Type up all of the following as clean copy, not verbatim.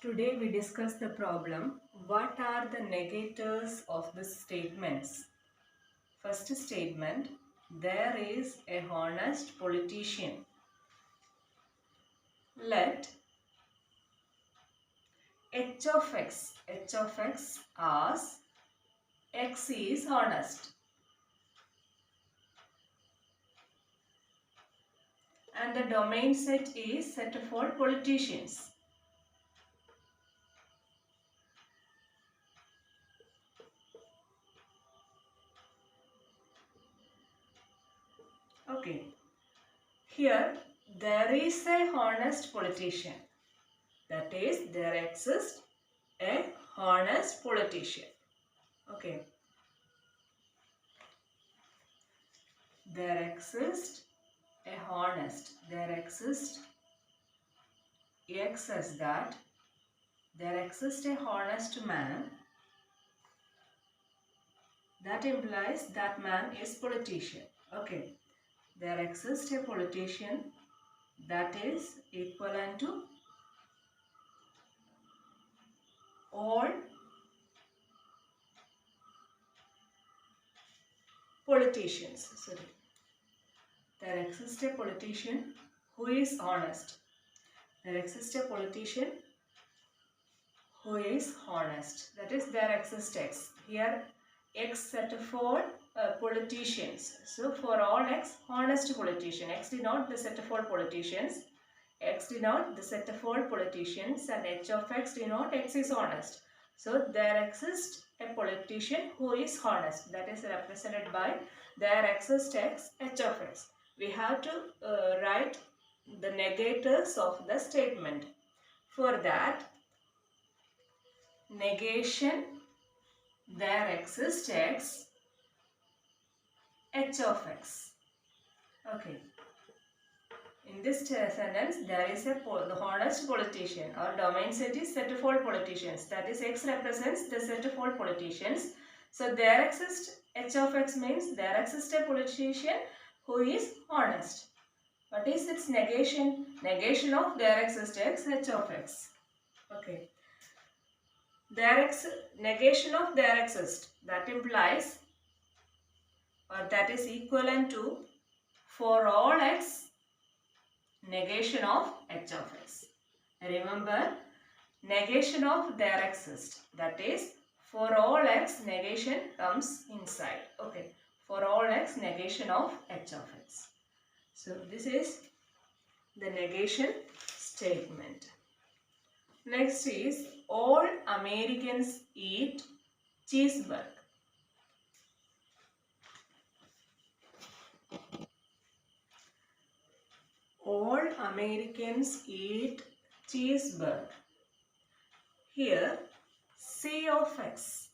Today we discuss the problem, what are the negators of the statements? First statement, there is a honest politician. Let h of x as x is honest and the domain set is set of all politicians. Okay, here there is a honest politician. That is, there exists a honest politician. Okay, there exists a honest. There exists X as that there exists a honest man. That implies that man is politician. Okay, there exists a politician that is equivalent to all politicians. Sorry. There exists a politician who is honest. There exists a politician who is honest. That is, there exists X. Here, X set for politicians. So, for all X, honest politician. X denote the set of all politicians. X denote the set of all politicians and H of X denote X is honest. So, there exists a politician who is honest. That is represented by there exists X, H of X. We have to write the negators of the statement. For that, negation, there exists X, H of X. Okay. In this sentence, there is the honest politician. Our domain set is set of all politicians. That is, X represents the set of all politicians. So, there exists H of X means there exists a politician who is honest. What is its negation? Negation of there exists X, H of X. Okay. Negation of there exists. That implies or that is equivalent to for all X, negation of H of X. Remember, negation of there exists. That is, for all X, negation comes inside. Okay. For all X, negation of H of X. So, this is the negation statement. Next is, all Americans eat cheeseburger. All Americans eat cheeseburger. Here, C of X.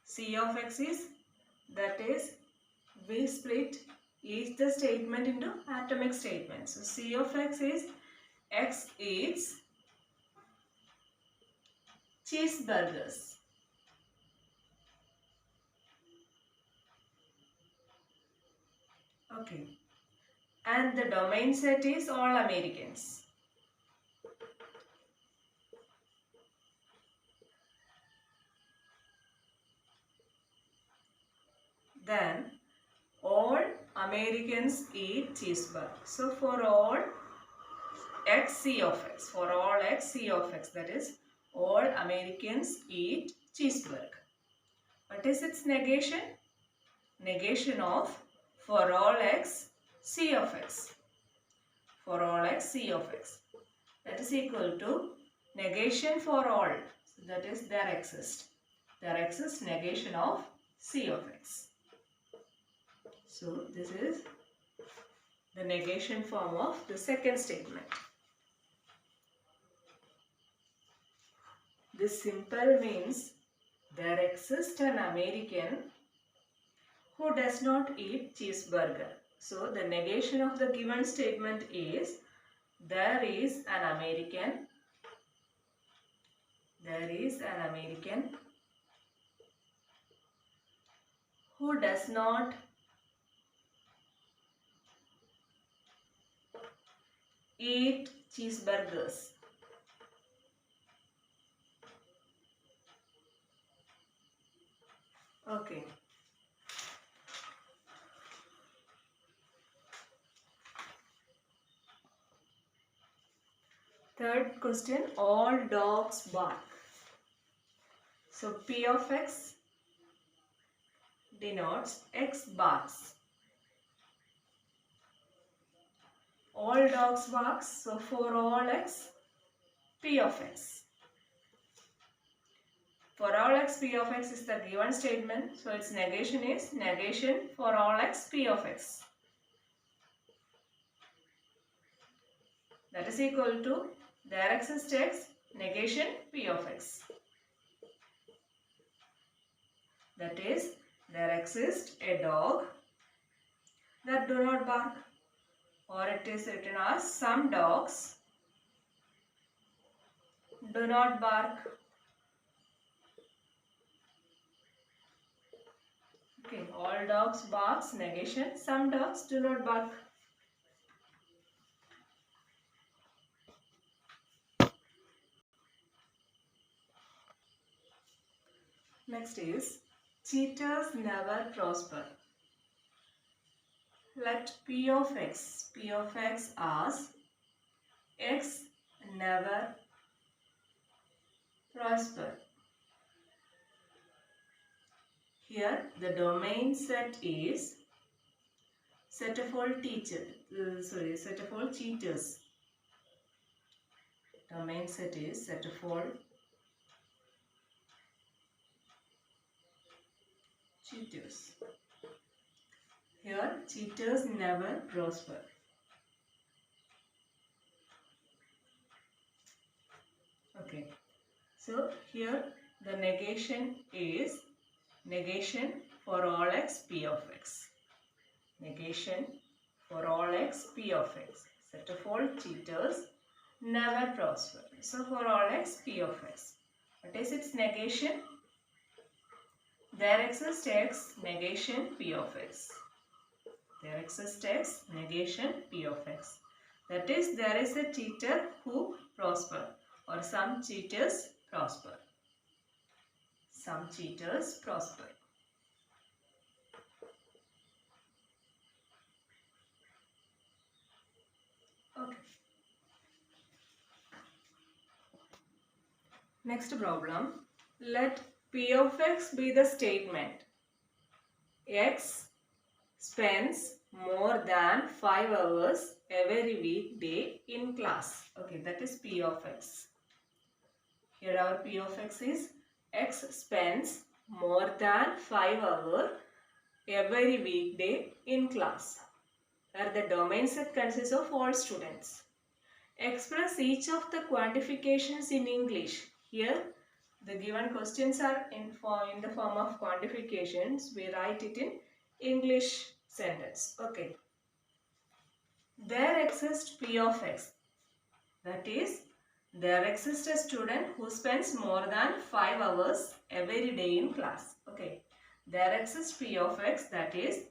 C of X is, that is, we split each the statement into atomic statements. So, C of X is X eats cheeseburgers. Okay. And the domain set is all Americans. Then all Americans eat cheeseburger. So for all X C of X, for all X C of X, that is all Americans eat cheeseburger. What is its negation? Negation of for all X C of X. For all X C of X. That is equal to negation for all. So that is there exists. There exists negation of C of X. So this is the negation form of the second statement. This simple means there exists an American who does not eat cheeseburger. So the negation of the given statement is there is an American who does not eat cheeseburgers. Okay. Third question, all dogs bark. So P of X denotes X barks. All dogs barks. So for all X, P of X. For all X, P of X is the given statement. So its negation is negation for all X, P of X. That is equal to there exists X, negation P of X. That is, there exists a dog that do not bark, or it is written as some dogs do not bark. Okay, all dogs barks, negation, some dogs do not bark. Next is, cheaters never prosper. Let P of X as X never prosper. Here the domain set is set of all set of all cheaters. Domain set is set of all cheaters. Here cheaters never prosper. Okay. So here the negation is negation for all X P of X. Negation for all X P of X. Set of all cheaters never prosper. So for all X P of X. What is its negation? There exists X, negation P of X. There exists X, negation P of X. That is, there is a cheater who prosper, or some cheaters prosper. Some cheaters prosper. Okay. Next problem. Let P of X be the statement. X spends more than 5 hours every weekday in class. Okay, that is P of X. Here our P of X is X spends more than 5 hours every weekday in class, where the domain set consists of all students. Express each of the quantifications in English. Here the given questions are in the form of quantifications. We write it in English sentence. Okay. There exists P of X. That is, there exists a student who spends more than 5 hours every day in class. Okay. There exists P of X. That is,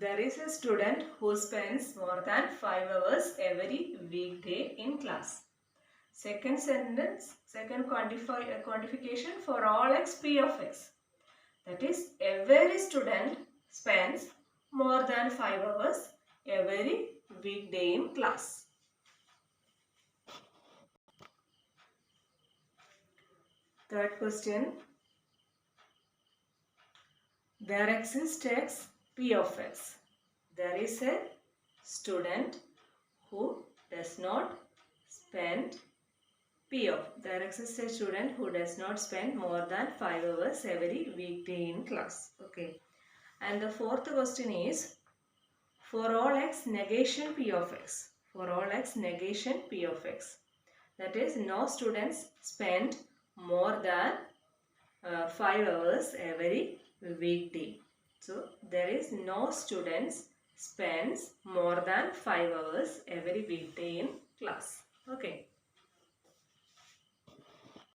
there is a student who spends more than 5 hours every weekday in class. Second sentence, second quantification for all X P of X. That is, every student spends more than 5 hours every weekday in class. Third question. There exists X P of X. There is a student who does not spend there exists a student who does not spend more than 5 hours every weekday in class. Okay. And the fourth question is, for all X negation P of X. For all X negation P of X. That is, no students spend more than 5 hours every weekday. So, there is no students spends more than 5 hours every weekday in class. Okay.